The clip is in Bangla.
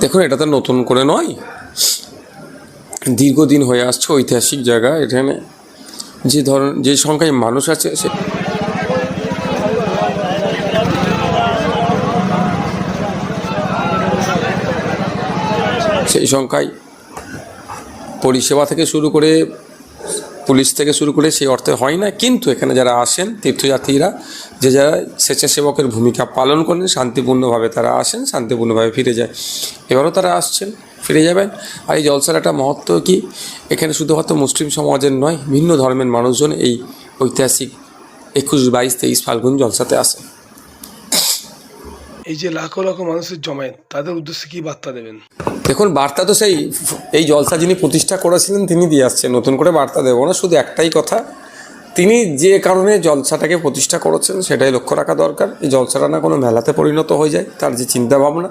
দেখুন, এটা তো নতুন করে নয়, দীর্ঘদিন হয়ে আসছে ঐতিহাসিক জায়গা। এখানে যে সংখ্যায় মানুষ আছে সেই সংখ্যায় পরিষেবা থেকে শুরু করে, পুলিশ থেকে শুরু করে সেই অর্থে হয় না। কিন্তু এখানে যারা আসেন তীর্থযাত্রীরা, যারা স্বেচ্ছাসেবকের ভূমিকা পালন করেন, শান্তিপূর্ণভাবে তারা আসেন, শান্তিপূর্ণভাবে ফিরে যায়। এবারও তারা আসছেন, ফিরে যাবেন। আর এই জলসার একটা মহত্ব কি, এখানে শুধুমাত্র মুসলিম সমাজের নয়, ভিন্ন ধর্মের মানুষজন এই ঐতিহাসিক 21, 22, 23 ফাল্গুন জলসাতে আসেন। এই যে লাখো লাখো মানুষের জমায়েত, তাদের উদ্দেশ্যে কি বার্তা দেবেন? দেখুন, বার্তা তো এই জলসা যিনি প্রতিষ্ঠা করেছিলেন তিনি দিয়ে আসছেন, নতুন করে বার্তা দেবো না। শুধু একটাই কথা, তিনি যে কারণে জলসাটাকে প্রতিষ্ঠা করেছেন সেটাই লক্ষ্য রাখা দরকার। এই জলসাটা না কোনো মেলাতে পরিণত হয়ে যায়, তার যে চিন্তাভাবনা